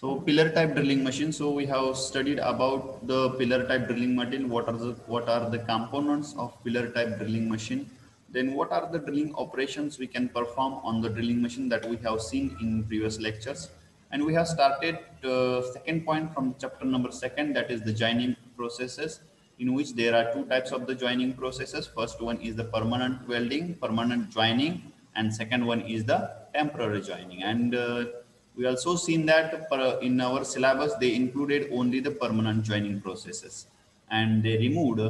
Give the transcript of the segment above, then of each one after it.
So pillar type drilling machine. So we have studied about the pillar type drilling machine. What are the components of pillar type drilling machine? Then what are the drilling operations we can perform on the drilling machine that we have seen in previous lectures. And we have started second point from chapter number second, that is the joining processes, in which there are two types of the joining processes. First one is the permanent welding, permanent joining, and second one is the temporary joining. And we also seen that in our syllabus they included only the permanent joining processes and they removed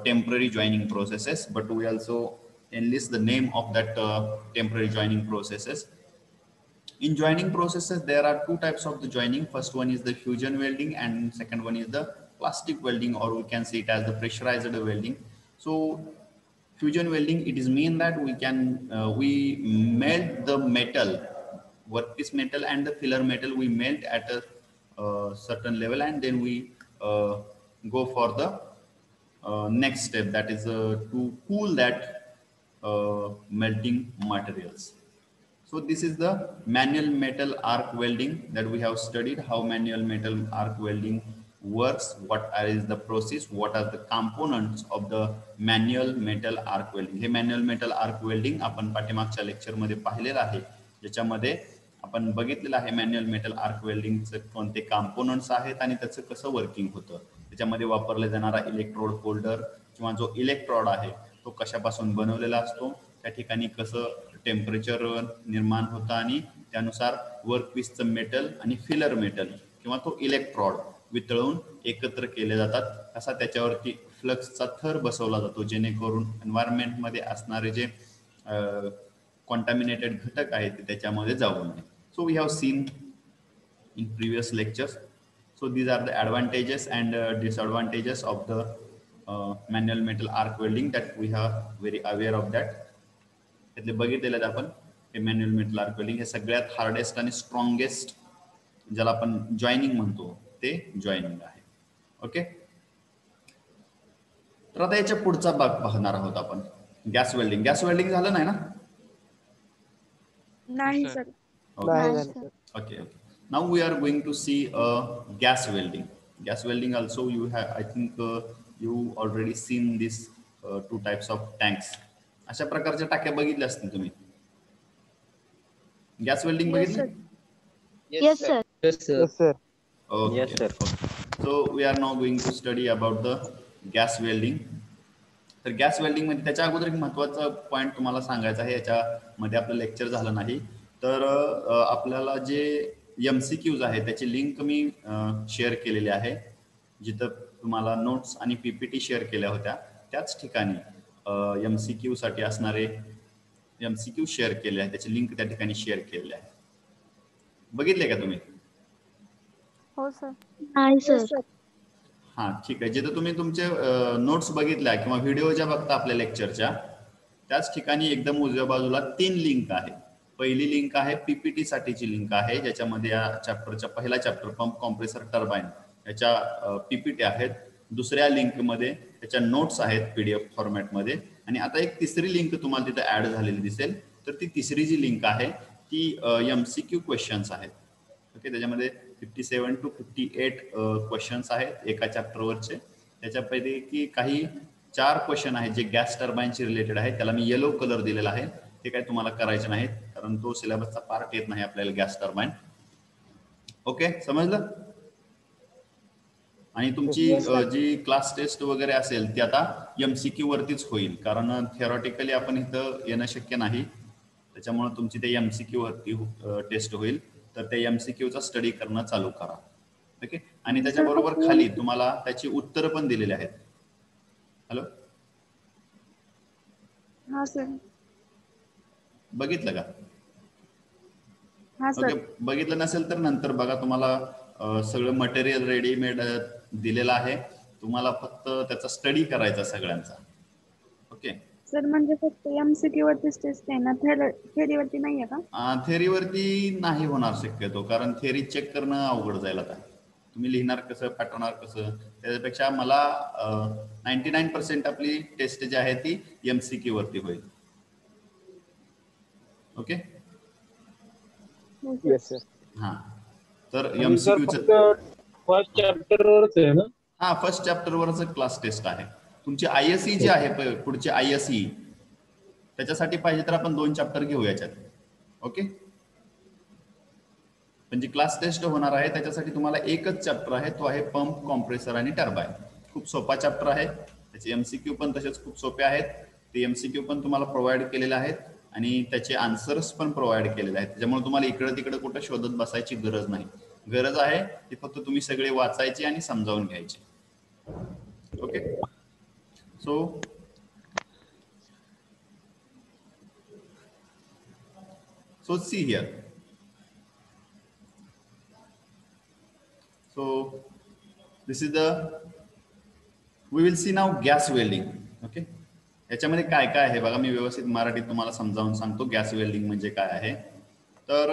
temporary joining processes, but we also enlist the name of that temporary joining processes. In joining processes, there are two types of the joining. First one is the fusion welding and second one is the plastic welding, or we can see it as the pressurized welding. So fusion welding, it is mean that we melt the metal, workpiece metal and the filler metal, we melt at a certain level, and then we go for the next step, that is to cool that melting materials. So this is the manual metal arc welding that we have studied, how manual metal arc welding works, what is the process, what are the components of the manual metal arc welding. हे manual metal arc welding आपण पाठीमागच्या lecture मध्ये पाहिलेलं आहे, ज्याच्यामध्ये आपण बघितलेलं आहे मॅन्युअल मेटल आर्क वेल्डिंगचे कोणते कंपोनेंट्स आहेत आणि त्याचं कसं वर्किंग होतं. त्याच्यामध्ये वापरला जाणारा इलेक्ट्रोड होल्डर किंवा जो इलेक्ट्रोड आहे तो कशापासून बनवलेला असतो, त्या ठिकाणी कसं टेम्परेचर निर्माण होतं आणि त्यानुसार वर्कपीसचं मेटल आणि फिलर मेटल किंवा तो इलेक्ट्रोड वितळून एकत्र केले जातात, कसा त्याच्यावरती फ्लक्सचा थर बसवला जातो जेणेकरून एन्व्हायरमेंटमध्ये असणारे जे contaminated घटक आहेत ते त्याच्यामध्ये जाऊ नये. So we have seen in previous lectures. So these are the advantages and disadvantages of the manual metal arc welding that we are very aware of that. त्यातले बघितलेले आपण हे मॅन्युअल मेटल आर्क वेल्डिंग हे सगळ्यात hardest आणि strongest ज्याला आपण joining म्हणतो ते जॉईनिंग आहे. ओके, तर आता याच्या पुढचा भाग पाहणार आहोत आपण, गॅस वेल्डिंग. गॅस वेल्डिंग झालं नाही ना? नाही sir. Okay. Okay. Now we are going to see gas welding. Gas welding also you have, I think you already seen this two types of tanks. अशा प्रकारच्या टाक्या बघितल्या असतील तुम्ही. गॅस वेल्डिंग बघितलं? Yes sir. Yes, sir. Yes, sir. Okay. Yes, sir. So we are now going to study about the gas welding. तर gas welding मध्ये त्याच्या अगोदर एक महत्त्वाचा पॉईंट तुम्हाला सांगायचा आहे, याच्यामध्ये आपलं लेक्चर झालं नाही तर आपल्याला जे MCQs आहे त्याची लिंक मी शेअर केलेली आहे, जिथं तुम्हाला नोट्स आणि PPT शेअर केल्या होत्या त्याच ठिकाणी MCQ साठी असणारे MCQ शेअर केले आहे, त्याची लिंक त्या ठिकाणी शेअर केलेली आहे. बघितले का तुम्ही? हो सर. नाही सर. हां, ठीक आहे. जिथं तुम्ही तुमचे नोट्स बघितल्या किंवा व्हिडिओ ज्या बघता आपल्या लेक्चरच्या त्याच ठिकाणी एकदम उजव्या बाजूला 3 लिंक आहे. पहिली लिंक आहे PPT साठीची लिंक आहे, ज्याच्यामध्ये या चॅप्टरच्या पहिला चॅप्टर पंप कॉम्प्रेसर टर्बाइन याच्या PPT आहेत. दुसऱ्या लिंक मध्ये त्याच्या नोट्स आहेत PDF फॉर्मॅटमध्ये, आणि आता एक तिसरी लिंक तुम्हाला तिथे ऍड झालेली दिसेल. तर ती तिसरी जी लिंक आहे ती MCQ क्वेश्चन्स आहेत. ओके, त्याच्यामध्ये 57 to 58 क्वेश्चन्स आहेत एका चॅप्टरवरचे. त्याच्यापैकी काही 4 क्वेश्चन आहेत जे गॅस टर्बाइनशी रिलेटेड आहेत, त्याला मी येलो कलर दिलेला आहे. ते काय तुम्हाला करायचे नाहीत कारण तो सिलेबसचा पार्ट येत नाही आपल्याला गॅस टर्बाइन. ओके, समजलं? आणि तुमची जी क्लास टेस्ट वगैरे असेल ती आता MCQ वरतीच होईल, कारण थिअरॉटिकली आपण इथं येणं शक्य नाही. त्याच्यामुळे तुमची ते MCQ वरती टेस्ट होईल. तर ते MCQ चा स्टडी करणं चालू करा. ओके, आणि त्याच्याबरोबर खाली तुम्हाला त्याची उत्तर पण दिलेली आहेत. हॅलो, हा सर. बघितलं का? हा सर. ओके, बघितलं नसेल तर नंतर बघा. तुम्हाला सगळं मटेरियल रेडीमेड दिलेलं आहे, तुम्हाला फक्त त्याचा स्टडी करायचा सगळ्यांचा. ओके सर, म्हणजे फक्त MCQ वरतीच टेस्ट आहे ना, थेअरी वरती नाही आहे का? थेअरीवरती नाही होणार शक्यतो, कारण थेअरी चेक करणं अवघड जाईल. आता तुम्ही लिहिणार कसं, पाठवणार कसं, त्याच्यापेक्षा मला 99% आपली टेस्ट जी आहे ती MCQ वरती होईल. ओके. Yes, sir. हां, तर म्हणजे सर MCQ फक्त फर्स्ट चॅप्टर वरच आहे ना? हा, फर्स्ट चॅप्टर वरच क्लास टेस्ट आहे. तुमची ISE जी आहे पुढची ISE, त्याच्यासाठी पाहिजे तर आपण 2 चॅप्टर घेऊ याच्यात. ओके, म्हणजे क्लास टेस्ट होणार आहे त्याच्यासाठी तुम्हाला एकच चॅप्टर आहे, तो आहे पंप, कॉम्प्रेसर आणि टर्बाईन. खूप सोपा चॅप्टर आहे, त्याचे MCQ पण तसेच खूप सोपे आहेत. ते MCQ पण तुम्हाला प्रोव्हाइड केलेले आहेत आणि त्याचे आन्सर्स पण प्रोव्हाइड केलेले आहेत. त्याच्यामुळे तुम्हाला इकडे तिकडे कुठे शोधत बसायची गरज नाही. गरज आहे ती फक्त तुम्ही सगळे वाचायचे आणि समजावून घ्यायचे. Okay, so see here. So this is the, we will see now gas welding. Okay, याच्यामध्ये काय काय आहे बघा, मी व्यवस्थित मराठीत तुम्हाला समजावून सांगतो गॅस वेल्डिंग म्हणजे काय आहे. तर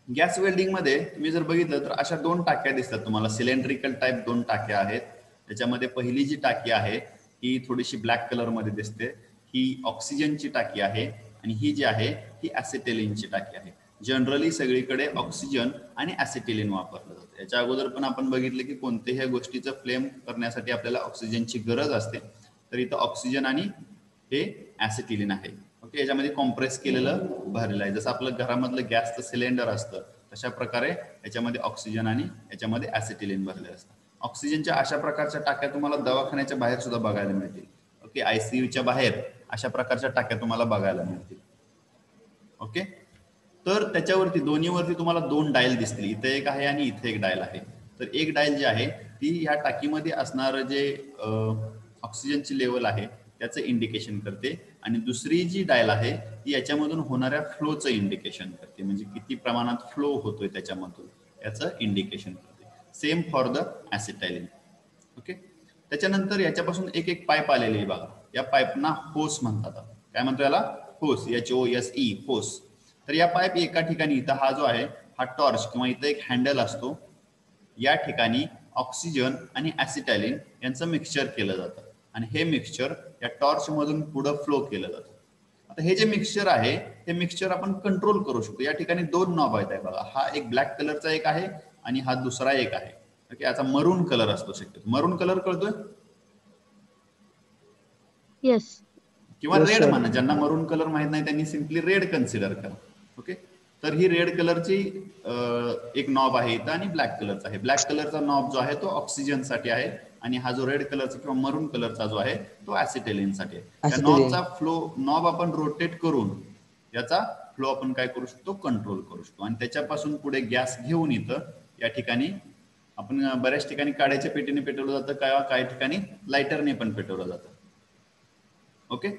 गॅस वेल्डिंग मध्ये तुम्ही जर बघितलं तर अशा 2 टाक्या दिसतात तुम्हाला, सिलेंड्रिकल टाईप 2 टाक्या आहेत. त्याच्यामध्ये पहिली जी टाकी आहे ही थोडीशी ब्लॅक कलर मध्ये दिसते, ही ऑक्सिजनची टाकी आहे आणि ही जी आहे ही ॲसिटिलीनची टाकी आहे. जनरली सगळीकडे ऑक्सिजन आणि ॲसिटिलीन वापरलं जातं. याच्या अगोदर पण आपण बघितलं की कोणत्याही गोष्टीचं फ्लेम करण्यासाठी आपल्याला ऑक्सिजनची गरज असते, तर इथं ऑक्सिजन आणि हे ॲसिटिलीन आहे. ओके, याच्यामध्ये कॉम्प्रेस केलेलं भरलेलं आहे. जसं आपलं घरामधलं गॅसचं सिलेंडर असतं तशा प्रकारे याच्यामध्ये ऑक्सिजन आणि याच्यामध्ये ॲसिटिलीन भरलेलं असतं. ऑक्सिजनच्या अशा प्रकारच्या टाक्या तुम्हाला दवाखान्याच्या बाहेर सुद्धा बघायला मिळतील. ओके, ICUच्या बाहेर अशा प्रकारच्या टाक्या तुम्हाला बघायला मिळतील. ओके, तर त्याच्यावरती दोन्हीवरती तुम्हाला 2 डायल दिसतील, इथे एक आहे आणि इथे एक डायल आहे. तर एक डायल जी आहे ती ह्या टाकीमध्ये असणारं जे ऑक्सिजनची लेवल आहे त्याचं इंडिकेशन करते आणि दुसरी जी डायल आहे ती याच्यामधून होणाऱ्या फ्लोचं इंडिकेशन करते, म्हणजे किती प्रमाणात फ्लो होतोय त्याच्यामधून याचं इंडिकेशन करते. Same for the acetylene. Okay, त्याच्यानंतर याच्यापासून एक एक पाईप आलेली आहे बघा, या पाईपना होस म्हणतात. काय म्हणतो याला? होस, HOSE, होस. तर या पाईप एका ठिकाणी, इथं हा जो आहे हा टॉर्च किंवा इथं एक हँडल असतो, या ठिकाणी ऑक्सिजन आणि ॲसिटाइलिन यांचं मिक्सचर केलं जातं आणि हे मिक्सचर या टॉर्च मधून पुढे फ्लो केलं जातं. आता हे जे मिक्सचर आहे हे मिक्सचर आपण कंट्रोल करू शकतो. या ठिकाणी 2 नॉब आहेत बघा, हा एक ब्लॅक कलरचा एक आहे आणि हा दुसरा एक आहे. ओके, याचा मरून कलर असतो शक्यतो. मरून कलर कळतोय? येस. किंवा रेड म्हणा, ज्यांना मरून कलर माहित नाही त्यांनी सिम्पली रेड कन्सिडर करा. ओके, तर ही रेड कलरची एक नॉब आहे इथं आणि ब्लॅक कलरचा आहे. ब्लॅक कलरचा नॉब जो आहे तो ऑक्सिजन साठी आहे आणि हा जो रेड कलरचा किंवा मरून कलरचा जो आहे तो ॲसिटिलीन साठी आहे. त्या नॉबचा फ्लो, नॉब आपण रोटेट करून याचा फ्लो आपण काय करू शकतो, कंट्रोल करू शकतो. आणि त्याच्यापासून पुढे गॅस घेऊन इथं या ठिकाणी आपण बऱ्याच ठिकाणी काड्याच्या पेटीने पेटवलं जातं, काही ठिकाणी लायटरने पण पेटवलं जातं. ओके,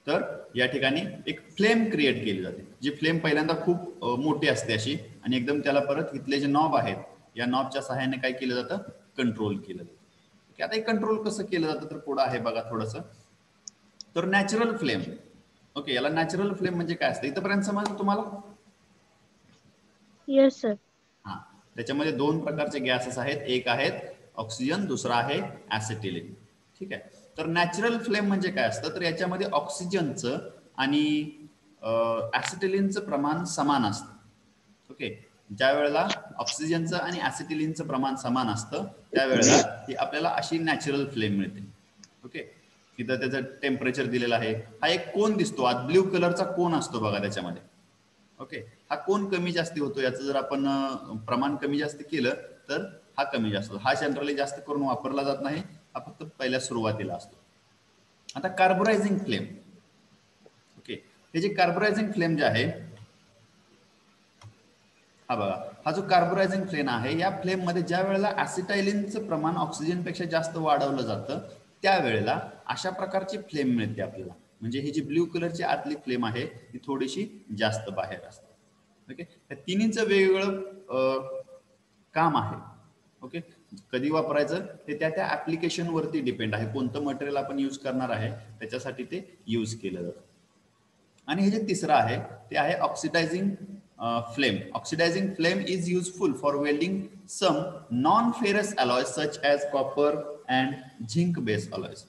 तर या ठिकाणी एक फ्लेम क्रिएट केली जाते, जी फ्लेम पहिल्यांदा खूप मोठी असते अशी, आणि एकदम त्याला परत इथले जे नॉब आहेत या नॉबच्या सहाय्याने काय केलं जातं, कंट्रोल केलं जातं. ओके, आता हे कंट्रोल कसं केलं जातं तर पुढं आहे बघा थोडंसं. तर नॅचरल फ्लेम. ओके, याला नॅचरल फ्लेम म्हणजे काय असतं इथपर्यंत समजलं तुम्हाला? Yes sir. हा, त्याच्यामध्ये 2 प्रकारचे गॅसेस आहेत, एक आहेत ऑक्सिजन, दुसरा आहे ॲसिटिलीन. ठीक आहे, तर नॅचरल फ्लेम म्हणजे काय असतं तर याच्यामध्ये ऑक्सिजनचं आणि ॲसिटिलीनचं प्रमाण समान असतं. ओके, ज्या वेळेला ऑक्सिजनचं आणि ॲसिटिलीनचं प्रमाण समान असतं त्यावेळेला ही आपल्याला अशी नॅचरल फ्लेम मिळते. ओके, तिथं त्याचं टेम्परेचर दिलेलं आहे. हा एक कोन दिसतो आत, ब्ल्यू कलरचा कोन असतो बघा त्याच्यामध्ये. ओके, हा कोन कमी जास्ती होतो, याचं जर आपण प्रमाण कमी जास्त केलं तर हा कमी जास्त होतो. हा जनरली जास्त करून वापरला जात नाही, हा फक्त पहिल्या सुरुवातीला असतो. आता कार्बोरायझिंग फ्लेम. ओके, हे जे कार्बोरायझिंग फ्लेम जे आहे हा बघा, हा जो कार्बोरायझिंग फ्लेम आहे या फ्लेम मध्ये ज्या वेळेला ॲसिटाइलिनचं प्रमाण ऑक्सिजनपेक्षा जास्त वाढवलं जातं त्यावेळेला अशा प्रकारची फ्लेम मिळते आपल्याला. म्हणजे ही जी ब्ल्यू कलरची आतली फ्लेम आहे ती थोडीशी जास्त बाहेर असते. ओके, या तिन्हीचं वेगवेगळं काम आहे. ओके, कधी वापरायचं ते त्या त्या ऍप्लिकेशन वरती डिपेंड आहे, कोणतं मटेरियल आपण यूज करणार आहे त्याच्यासाठी ते यूज केलं जातं. आणि हे जे तिसरं आहे ते आहे oxidising flame. Oxidizing flame is useful for welding some non-ferrous alloys such as copper and zinc based alloys.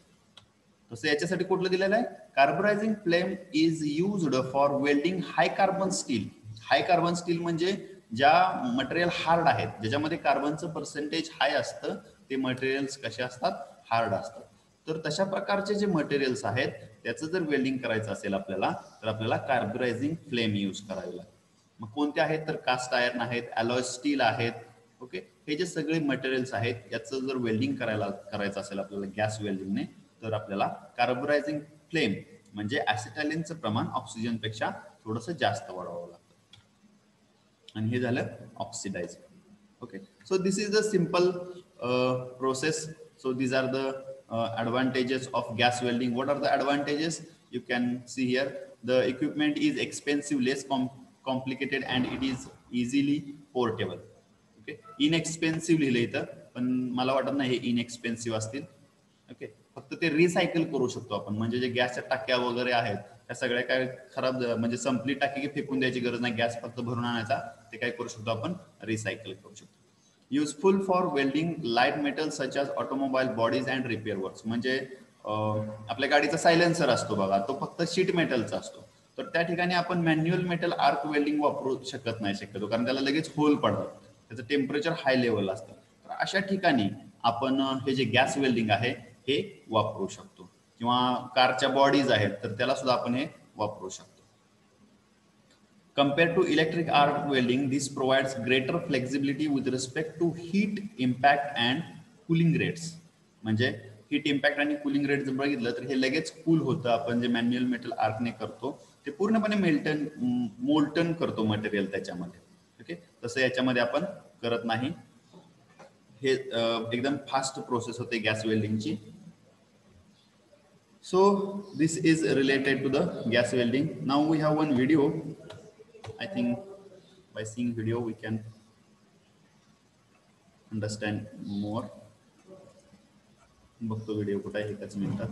तसं याच्यासाठी कुठलं दिलेलं आहे, carburizing flame is used for welding high carbon steel. High carbon steel म्हणजे ज्या मटेरियल हार्ड आहेत, ज्याच्यामध्ये कार्बनचं percentage हाय असतं, ते मटेरियल्स कसे असतात, हार्ड असतात. तर तशा प्रकारचे जे मटेरियल्स आहेत त्याचं जर वेल्डिंग करायचं असेल आपल्याला, तर आपल्याला कार्बोरायझिंग फ्लेम यूज करावी लागेल. मग कोणते आहेत, तर कास्ट आयर्न आहेत, अलॉय स्टील आहेत. ओके, हे जे सगळे मटेरियल्स आहेत याचं जर वेल्डिंग करायचं असेल आपल्याला गॅस वेल्डिंगने, तर आपल्याला कार्बोरायझिंग फ्लेम म्हणजे ॲसिटायलिनचं प्रमाण ऑक्सिजनपेक्षा थोडंसं जास्त वाढवावं लागतं, आणि हे झालं oxidise. Okay, so this is the simple process. So these are the advantages of gas welding. What are the advantages? You can see here, the equipment is expensive, less complicated, and it is easily portable. Okay, inexpensive लिहिलं इथं, पण मला वाटत नाही हे इनएक्सपेन्सिव्ह असतील. Okay, फक्त ते रिसायकल करू शकतो आपण, म्हणजे जे गॅसच्या टाक्या वगैरे आहेत त्या सगळ्या काय खराब, म्हणजे संपली टाकी की फेकून द्यायची गरज नाही, गॅस फक्त भरून आणायचा, ते काय करू शकतो आपण, रिसायकल करू शकतो. Useful for welding light metal such as automobile bodies and repair works. म्हणजे आपल्या गाडीचा सायलेन्सर असतो बघा, तो फक्त शीट मेटलचा असतो, तर त्या ठिकाणी आपण मॅन्युअल मेटल आर्क वेल्डिंग वापरू शकत नाही शक्यतो, कारण त्याला लगेच होल पडतात, त्याचं टेम्परेचर हाय लेवल असतं. तर अशा ठिकाणी आपण हे जे गॅस वेल्डिंग आहे हे वापरू शकतो, किंवा कारच्या बॉडीज आहेत तर त्याला सुद्धा आपण हे वापरू शकतो. Compared to electric arc welding, this provides greater flexibility with respect to heat impact and cooling rates. म्हणजे हीट इम्पॅक्ट आणि कूलिंग रेट जर बघितलं तर हे लगेच कूल होतं. आपण जे मॅन्युअल मेटल आर्कने करतो ते पूर्णपणे मोल्टन करतो मटेरियल त्याच्यामध्ये. ओके, तसं याच्यामध्ये आपण करत नाही, हे एकदम फास्ट प्रोसेस होते gas वेल्डिंगची. So this is related to the gas welding. Now we have one video. I think by seeing video we can understand more. बघतो व्हिडिओ कुठे आहे, एकच मिनिटात.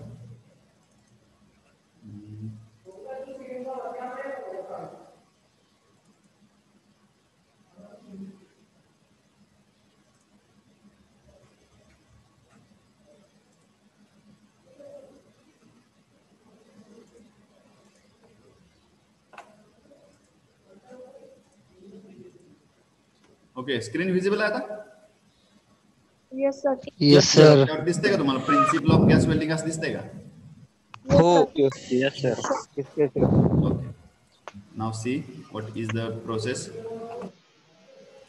ओके, स्क्रीन विजिबल आहे आता? Yes sir. Yes sir. दिसते का तुम्हाला प्रिन्सिपल ऑफ गॅस वेल्डिंग असं दिसतंय का? हो. Yes, sir. Okay, now see what is the process.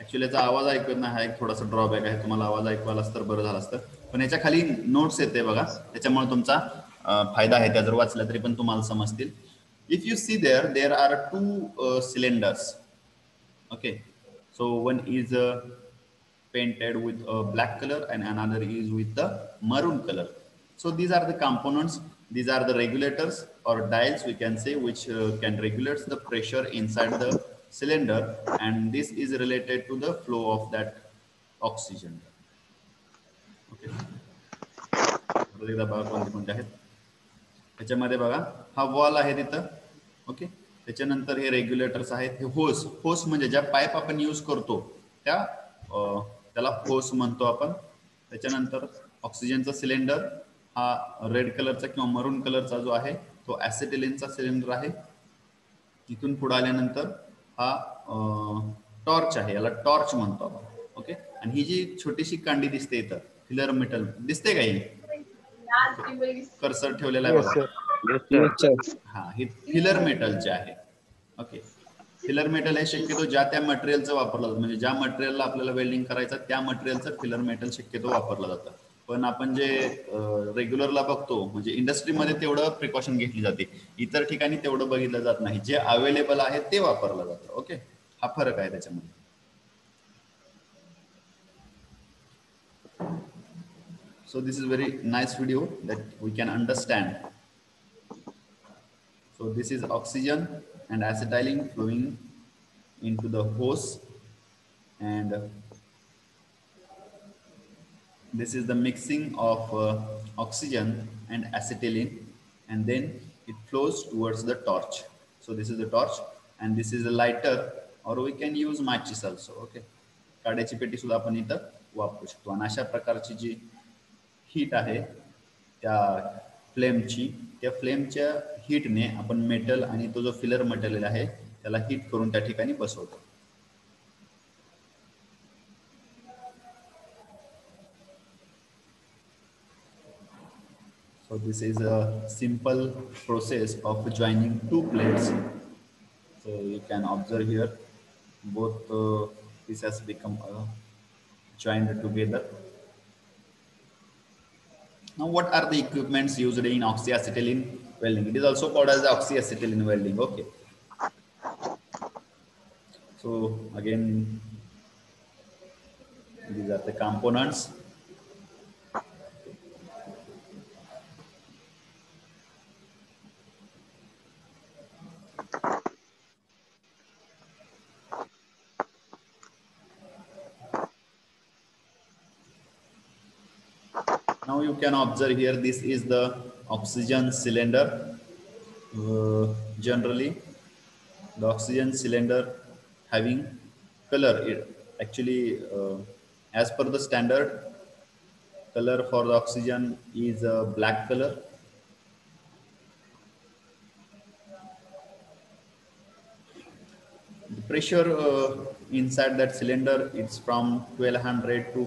Actually याचा आवाज ऐकत नाही, हा एक थोडासा ड्रॉबॅक आहे. तुम्हाला आवाज ऐकवायला तर बरं झालं असतं, पण याच्या खाली नोट्स येते बघा, त्याच्यामुळे तुमचा फायदा आहे. त्या जर वाचल्या तरी पण तुम्हाला समजतील. If you see there are two cylinders. Okay, so one is painted with a black color and another is with the maroon color. So these are the components, these are the regulators or dials we can say, which can regulate the pressure inside the cylinder, and this is related to the flow of that oxygen. Okay, एकदा बघा कोणते कोणते आहेत त्याच्यामध्ये. बघा हा wall आहे तिथं. ओके, त्याच्यानंतर हे रेग्युलेटर्स आहेत. हे होस म्हणजे ज्या पाईप आपण यूज करतो त्याला होस म्हणतो आपण. त्याच्यानंतर ऑक्सिजनचा सिलेंडर हा रेड कलरचा किंवा मरून कलरचा जो आहे तो ॲसिटिलिनचा सिलेंडर आहे. इथून पुढे आल्यानंतर हा टॉर्च आहे, याला टॉर्च म्हणतो आपण. ओके, आणि ही जी छोटीशी कांडी दिसते इथं फिलर मेटल दिसते का, ही कर्सर ठेवलेला आहे बघा. हा, ही फिलर मेटलचे आहे. ओके, फिलर मेटल हे शक्यतो ज्या त्या मटेरियलचं वापरलं जातं, म्हणजे ज्या मटेरियलला आपल्याला वेल्डिंग करायचं त्या मटेरियलचं फिलर मेटल शक्यतो वापरलं जातं. पण आपण जे रेग्युलरला बघतो म्हणजे इंडस्ट्रीमध्ये तेवढं प्रिकॉशन घेतली जाते, इतर ठिकाणी तेवढं बघितलं जात नाही. जे अवेलेबल आहे ते वापरलं जातं. ओके, हा फरक आहे त्याच्यामध्ये. So this is very nice video that we can understand. So this is oxygen and acetylene flowing into the hose, and this is the mixing of oxygen and acetylene, and then it flows towards the torch. So this is the torch and this is a lighter, or we can use matches also. Okay, काड्याची पेटी सुद्धा आपण इथं वापरू शकतो. आणि अशा प्रकारची जी heat आहे त्या फ्लेमची, त्या फ्लेमच्या हीटने आपण मेटल आणि तो जो फिलर मटेरियल आहे त्याला हीट करून त्या ठिकाणी बसवतो. So this is a simple process of joining two plates. So you can observe here, both pieces become joined together. Now, what are the equipments used in oxyacetylene welding? It is also called as oxyacetylene welding. Okay. So again, these are the components. Now you can observe here, this is the oxygen cylinder. Generally, the oxygen cylinder having color. Actually, as per the standard, color for the oxygen is black color. The pressure inside that cylinder, it's from 1200 to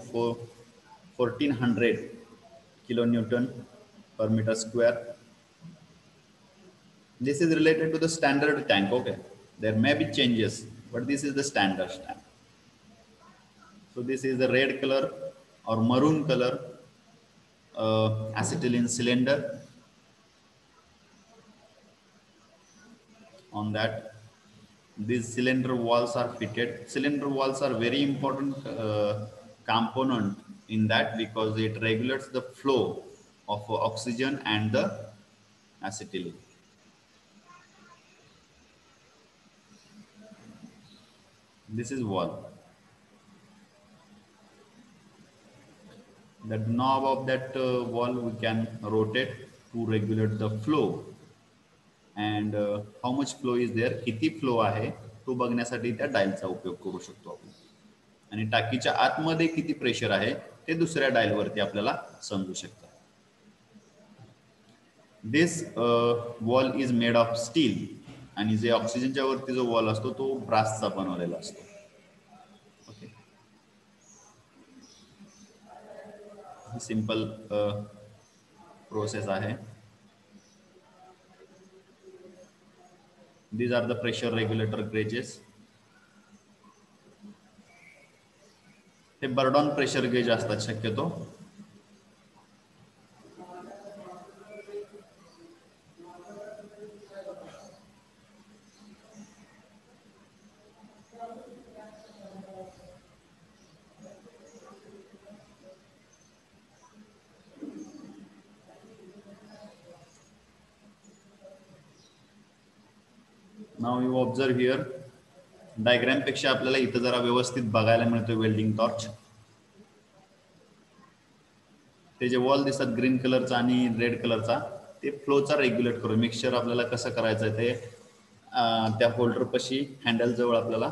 1400 kilonewton per meter square. This is related to the standard tank. Okay, there may be changes, but this is the standard tank. So this is the red color or maroon color acetylene cylinder. On that, these cylinder walls are fitted. Cylinder walls are very important component in that, because it regulates the flow of oxygen and the acetylene. This is wall. That knob of that wall we can rotate to regulate the flow, and how much flow is there, किती flow आहे तो बघण्यासाठी त्या डायलचा उपयोग करू शकतो आपण. आणि टाकीच्या आतमध्ये किती प्रेशर आहे ते दुसऱ्या डायल वरती आपल्याला समजू शकतं. This wall is made of steel, आणि जे ऑक्सिजनच्या वरती जो वॉल असतो तो ब्रासचा बनवलेला असतो. ओके, सिंपल प्रोसेस आहे. These are the pressure regulator gauges. हे बर्डॉन प्रेशर गेज असतात शक्यतो. Now you observe here, diagram पेक्षा आपल्याला इथं जरा व्यवस्थित बघायला मिळतो वेल्डिंग टॉर्च. ते जे वॉल दिसतात ग्रीन कलरचा आणि रेड कलरचा, ते फ्लोचा रेग्युलेट करू. मिक्सचर आपल्याला कसं करायचं ते त्या होल्डर पशी हँडल जवळ आपल्याला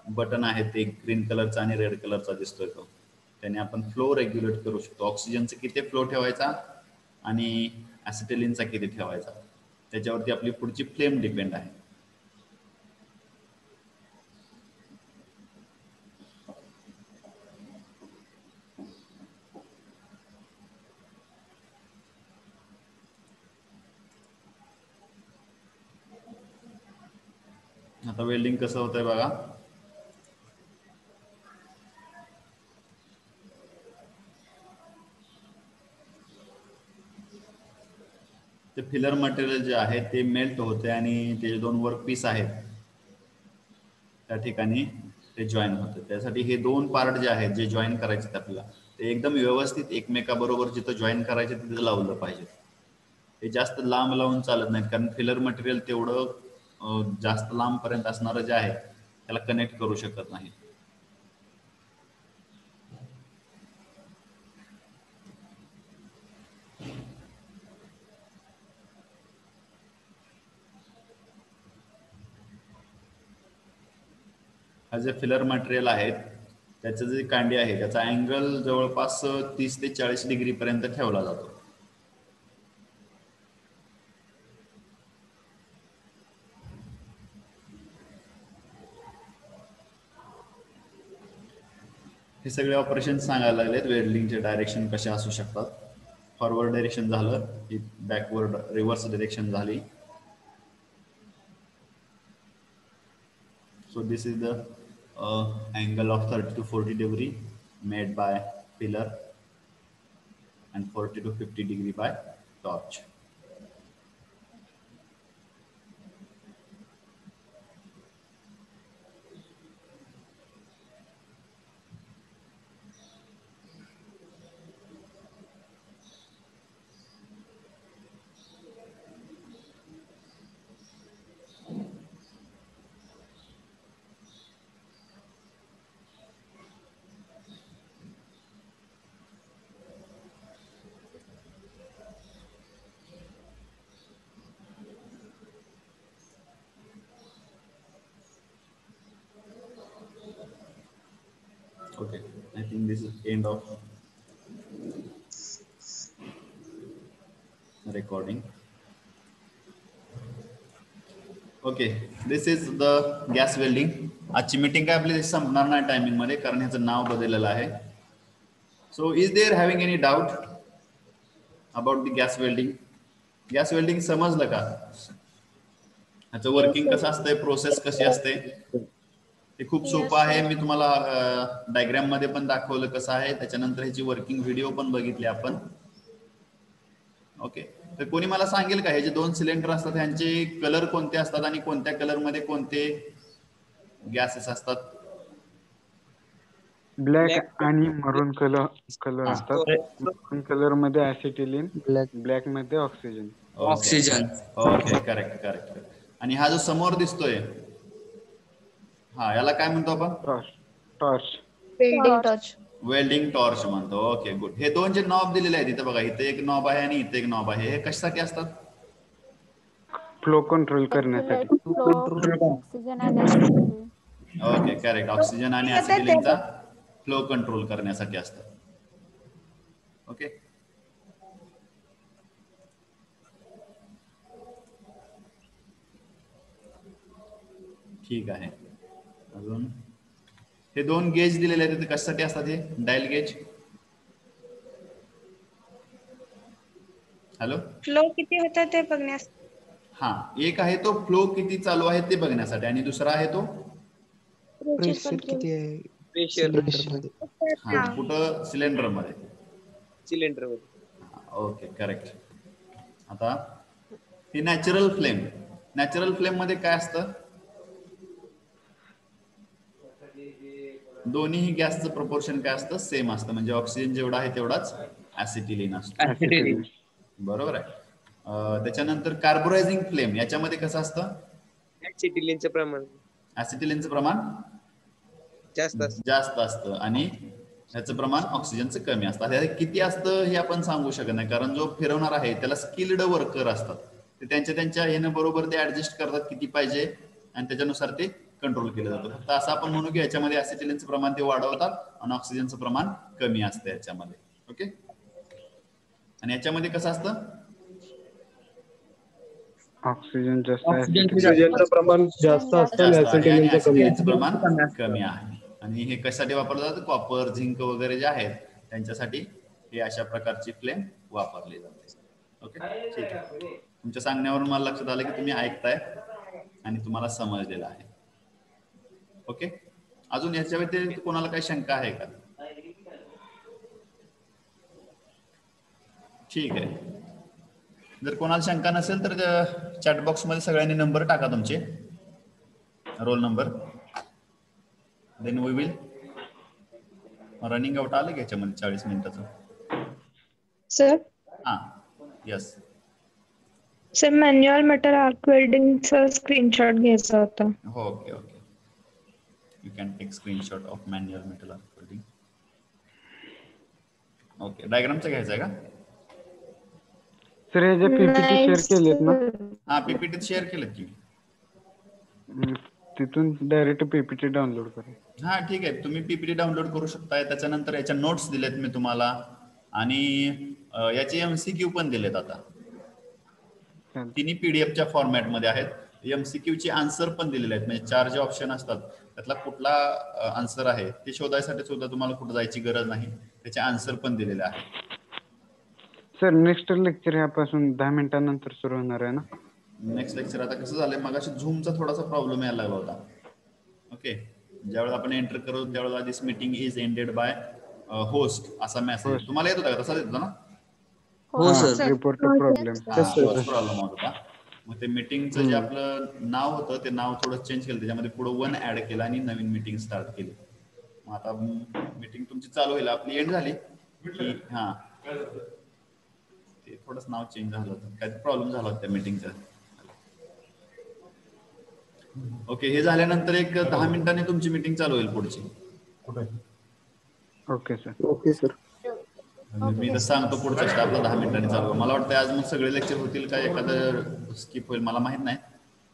बटन आहे, ते ग्रीन कलरचा आणि रेड कलरचा दिसतोय तो. त्याने आपण फ्लो रेग्युलेट करू शकतो. ऑक्सिजनचा किती फ्लो ठेवायचा आणि ॲसिटिलिनचा किती ठेवायचा, त्याच्यावरती आपली पुढची फ्लेम डिपेंड आहे. आता वेल्डिंग कसं होतंय बघा. ते फिलर मटेरियल जे आहे ते मेल्ट होते आणि ते दोन वर्क पीस आहेत त्या ठिकाणी ते जॉईन होते. त्यासाठी हे दोन पार्ट जे आहेत जे जॉईन करायचे आपल्याला, ते एकदम व्यवस्थित एकमेकाबरोबर जिथं जॉईन करायचे तिथं लावलं पाहिजे. ते जास्त लांब लावून चालत नाहीत, कारण फिलर मटेरियल तेवढं जास्त लांब पर्यंत असणारं जे आहे त्याला कनेक्ट करू शकत नाही. हा जे फिलर मटेरियल आहेत त्याचं जे कांडी आहे त्याचा अँगल जवळपास 30 ते 40 डिग्री पर्यंत ठेवला जातो. हे सगळे ऑपरेशन सांगायला लागलेत वेल्डिंगचे डायरेक्शन कसे असू शकतात. फॉरवर्ड डायरेक्शन झालं, ही बॅकवर्ड रिव्हर्स डायरेक्शन झाली. So this is the angle of 30 to 40 degree made by pillar and 40 to 50 degree by torch. Okay, I think this is end of recording. Okay, this is the gas welding. आजची meeting काय आपली संपणार नाही timing मध्ये, कारण ह्याचं नाव बदललेलं आहे. So is there having any doubt about the gas welding? Gas welding समजलं का? ह्याचं वर्किंग कसं असतंय, प्रोसेस कशी असते? ते खूप सोपं आहे. मी तुम्हाला डायग्राम मध्ये पण दाखवलं कसं आहे. त्याच्यानंतर ह्याची वर्किंग व्हिडिओ पण बघितली आपण. ओके, तर कोणी मला सांगेल का हे जे 2 सिलेंडर असतात ह्यांचे कलर कोणते असतात आणि कोणत्या कलर मध्ये कोणते गॅसेस असतात? ब्लॅक आणि मरून कलर असतात. मरून कलर मध्ये ऍसिटिलीन, ब्लॅक मध्ये ऑक्सिजन. Okay, correct correct. आणि हा जो समोर दिसतोय, हा याला काय म्हणतो आपण? टॉर्च. वेल्डिंग टॉर्च म्हणतो. Okay, good. हे 2 जे नॉब दिलेले आहेत इथे बघा, इथे एक नॉब आहे आणि इथे एक नॉब आहे. हे कशासाठी असतात? फ्लो कंट्रोल करण्यासाठी. Okay, correct. ऑक्सिजन आणि ऍसिटिलीनचा फ्लो कंट्रोल करण्यासाठी असतात. ओके, ठीक आहे. अजून हे 2 गेज दिलेले आहेत, कशासाठी असतात? हे डायल गेज. हॅलो, फ्लो किती होता ते बघण्यास. हा, एक आहे तो फ्लो किती चालू आहे ते बघण्यासाठी आणि दुसरा आहे तो प्रेशर किती आहे प्रेशर मध्ये. हा, कुठं? सिलेंडर मध्ये. सिलेंडर मध्ये. Okay, correct. आता ही नॅचरल फ्लेम. नॅचरल फ्लेम मध्ये काय असतं? दोन्ही गॅसचं प्रपोर्शन काय असतं? सेम असतं. म्हणजे ऑक्सिजन जेवढा आहे तेवढाच ऍसिटिलीन असतो. बरोबर आहे. त्याच्यानंतर कार्बोरायझिंग फ्लेम, याच्यामध्ये कसं असतं? ऍसिटिलीनचं प्रमाण ऍसिटिलीनचं प्रमाण जास्त असतं आणि ह्याचं प्रमाण ऑक्सिजनचं कमी असतं. हे किती असतं हे आपण सांगू शकत नाही, कारण जो फिरवणार आहे त्याला स्किल्ड वर्कर असतात. ते त्यांच्या येणं बरोबर ते ऍडजस्ट करतात किती पाहिजे आणि त्याच्यानुसार ते कंट्रोल केलं जातं. फक्त असं आपण म्हणू की याच्यामध्ये ऍसिटिलीनचं प्रमाण ते वाढवतात आणि ऑक्सिजनचं प्रमाण कमी असतं याच्यामध्ये. ओके, आणि याच्यामध्ये कसं असतं? ऑक्सिजन जास्त, ऑक्सिजनचं प्रमाण जास्त असतं आणि ऍसिटिलीनचं प्रमाण कमी आहे. आणि हे कशासाठी वापरलं जातं? कॉपर, झिंक वगैरे जे आहेत त्यांच्यासाठी हे अशा प्रकारची फ्लेम वापरली जाते. ओके, ठीक आहे. तुमच्या सांगण्यावरून मला लक्षात आलं की तुम्ही ऐकताय आणि तुम्हाला समजलेलं आहे. ओके, अजून याच्या व्यतिरिक्त कोणाला काही शंका आहे का? ठीक आहे. जर कोणाला शंका नसेल तर चॅट बॉक्स मध्ये सगळ्यांनी नंबर टाका, तुमचे roll number. Then we will running out. आलं की याच्यामध्ये 40 मिनिटाचं. सर, हा, yes sir manual metal arc वेल्डिंगचा स्क्रीनशॉट घ्यायचा होता. Okay okay, you can take screenshot of manual metal arc welding. Okay, डायग्रामचं घ्यायचं आहे का? सर हे जे पीपीटी शेअर केलेत ना, हा, पीपीटी शेअर केलेत की. तिथून डायरेक्ट पीपीटी डाउनलोड करा. हा, ठीक आहे. तुम्ही पीपीटी डाउनलोड करू शकताय. त्याच्यानंतर याच्या नोट्स दिलेत मी तुम्हाला आणि याचे एमसीक्यू पण दिलेत. आता तिन्ही पीडीएफच्या फॉर्मॅटमध्ये आहेत. एमसीक्यू चे आन्सर पण दिलेले आहेत. म्हणजे 4 जे ऑप्शन असतात त्यातला कुठला आन्सर आहे ते शोधायसाठी सुद्धा तुम्हाला कुठे जायची गरज नाही. त्याचे आन्सर पण दिलेले आहेत. सर नेक्स्ट लेक्चर ह्यापासून 10 मिनिटांनंतर सुरू होणार आहे ना? नेक्स्ट लेक्चर आता कसं झालंय, मगाशी झूमचा थोडासा प्रॉब्लेम यायला लागला होता. ओके, ज्यावेळेला आपण एंटर करू त्यावेळेला this meeting is ended by host असा मेसेज तुम्हाला येत होता का? तसा येत होता ना? हो सर. Report problem. प्रॉब्लेम होत होता. मग ते मीटिंगचं जे आपलं नाव होतं ते नाव थोडं चेंज केलं, त्याच्यामध्ये पुढे 1 ऍड केलं आणि नवीन मीटिंग स्टार्ट केली. मग आता मीटिंग तुमची चालू होईल, आपली एंड झाली की हा ते थोडंच नाव चेंज झालं होतं, काय प्रॉब्लेम झाला होता त्या मीटिंगचा. ओके, हे झाल्यानंतर एक 10 मिनिटांनी तुमची मीटिंग चालू होईल पुढची. Okay sir. Okay sir. मी तर सांगतो पुढच्या स्टाफला 10 मिनिटांनी चालू होईल. मला वाटतं आज मग सगळे लेक्चर होतील का एखादं स्किप होईल मला माहित नाही,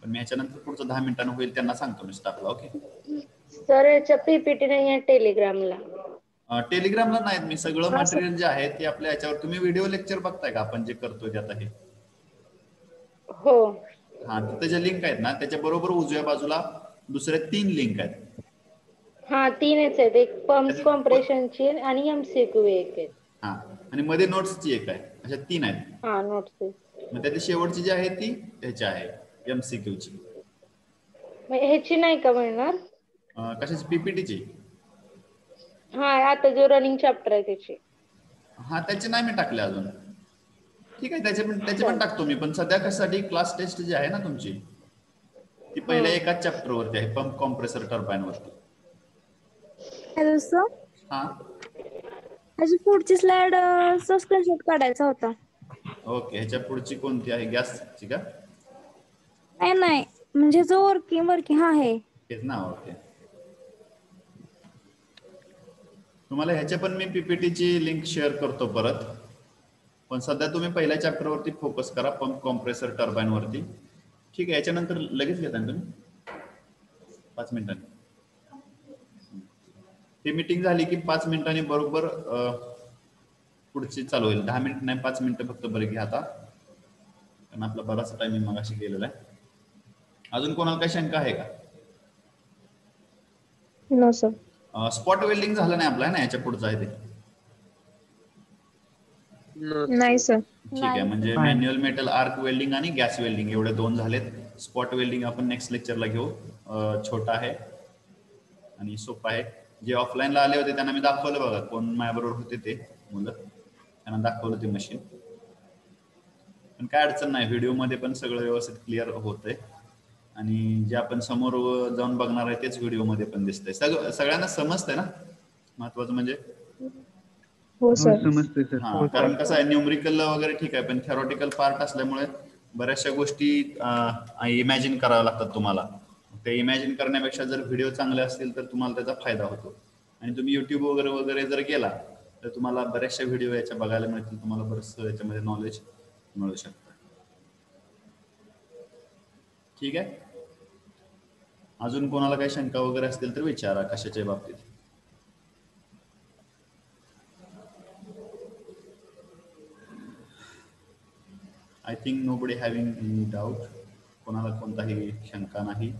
पण मी ह्याच्यानंतर पुढचं 10 मिनिटांनी होईल त्यांना सांगतो मी स्टाफला. ओके सर याच्या पीपीटी नाही आहे टेलिग्रामला. टेलिग्रामला नाहीत, मी सगळं मटेरियल जे आहे ते आपल्या याच्यावर. तुम्ही व्हिडिओ लेक्चर बघताय का आपण जे करतोय ते आता हे? हो. हा, तिथे ज्या लिंक आहेत ना त्याच्या बरोबर उजव्या बाजूला दुसऱ्या 3 लिंक आहेत. हा 3च आहेत, एक पंप कॉम्प्रेशनची आणि एमसीक्यू एक आहे. हा, आणि मध्ये नोट्सची एक आहे, अशा 3 आहेत. हा नोट्स. मग त्याची शेवटची जी आहे ती ह्याची आहे एमसीक्यू ची. ह्याची नाही का मिळणार? कशाची? पीपीटीची? हा आता जो रनिंग चॅप्टर आहे त्याची. हा, त्याचे नाही मी टाकले अजून. ठीक आहे, त्याचे पण टाकतो मी, पण सध्या कशासाठी क्लास टेस्ट जी आहे ना तुमची ती पहिल्या एकाच चॅप्टर वरती आहे, पंप कॉम्प्रेसर टर्बाइन वरती. हॅलो सर, हा अजून पुढची स्लाइड स्क्रीनशॉट काढायचा होता. ओके, ह्याच्या पुढची कोणती आहे? गॅसची का? नाही म्हणजे जो वर्किंग आहे हेच ना. ओके, तुम्हाला ह्याच्या पण मी पीपीटीची लिंक शेअर करतो परत, पण सध्या तुम्ही पहिल्या चॅप्टर वरती फोकस करा, पंप कॉम्प्रेसर टर्बाइन वरती. ठीक आहे, याच्यानंतर लगेच घेता तुम्ही 5 मिनिटांनी. ही मीटिंग झाली की 5 मिनिटांनी बरोबर पुढची चालू होईल. 10 मिनिट नाही, 5 मिनिटं फक्त बरं घ्या आता, कारण आपला बराचसा टाइम मी मगाशी गेलेला आहे. अजून कोणाला काही शंका आहे का? No sir. स्पॉट वेल्डिंग झालं नाही आपलं, आहे ना याच्या पुढचं आहे ते? नाही सर. ठीक आहे, म्हणजे मॅन्युअल मेटल आर्क वेल्डिंग आणि गॅस वेल्डिंग एवढे 2 झालेत. स्पॉट वेल्डिंग आपण नेक्स्ट लेक्चरला घेऊ. छोटा आहे आणि सोपा आहे. जे ऑफलाईनला आले होते त्यांना मी दाखवलं, बघा कोण माझ्याबरोबर होते ते मुलं, त्यांना दाखवलं ते मशीन. पण काय अडचण नाही, व्हिडिओमध्ये पण सगळं व्यवस्थित क्लिअर होतंय आणि जे आपण समोर जाऊन बघणार आहे तेच व्हिडिओमध्ये पण दिसतंय. सगळ्यांना समजतंय ना, महत्वाचं म्हणजे? हो सर. समजते सर. हा, कारण कसं आहे न्यूमरिकल वगैरे ठीक आहे, पण थेरॉटिकल पार्ट असल्यामुळे बऱ्याचशा गोष्टी इमॅजिन कराव्या लागतात तुम्हाला. ते इमॅजिन करण्यापेक्षा जर व्हिडिओ चांगले असतील तर तुम्हाला त्याचा फायदा होतो. आणि तुम्ही युट्यूब वगैरे जर गेला तर तुम्हाला बऱ्याचशा व्हिडिओ याच्या बघायला मिळतील, तुम्हाला बरंचसं याच्यामध्ये नॉलेज मिळू शकतं. ठीक आहे, अजून कोणाला काही शंका वगैरे असतील तर विचारा कशाच्या बाबतीत. I think nobody having any doubt. कोणाला कोणताही शंका नाही.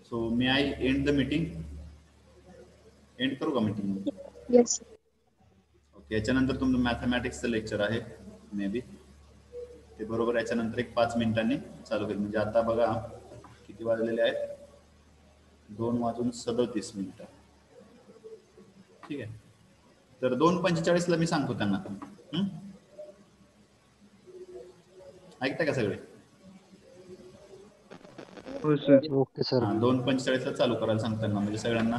So may I end the meeting? End करू का मीटिंग? येस. ओके, याच्यानंतर तुमचं मॅथमॅटिक्सचं लेक्चर आहे मे बी, ते बरोबर याच्यानंतर एक 5 मिनिटांनी चालू होईल. म्हणजे आता बघा किती वाजलेले आहेत, 2:37. ठीक आहे, तर 2:45 मी सांगतो त्यांना. ऐकताय का सगळे? हो सर. Okay sir. 2:45 चालू करायला सांगतो त्यांना, म्हणजे सगळ्यांना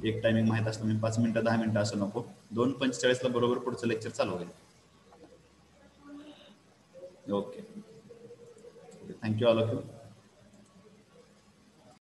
एक टायमिंग माहित असतं. मी 5 मिनिटं 10 मिनिटं असं नको, 2:45 बरोबर पुढचं लेक्चर चालू होईल. Okay, thank you all of you.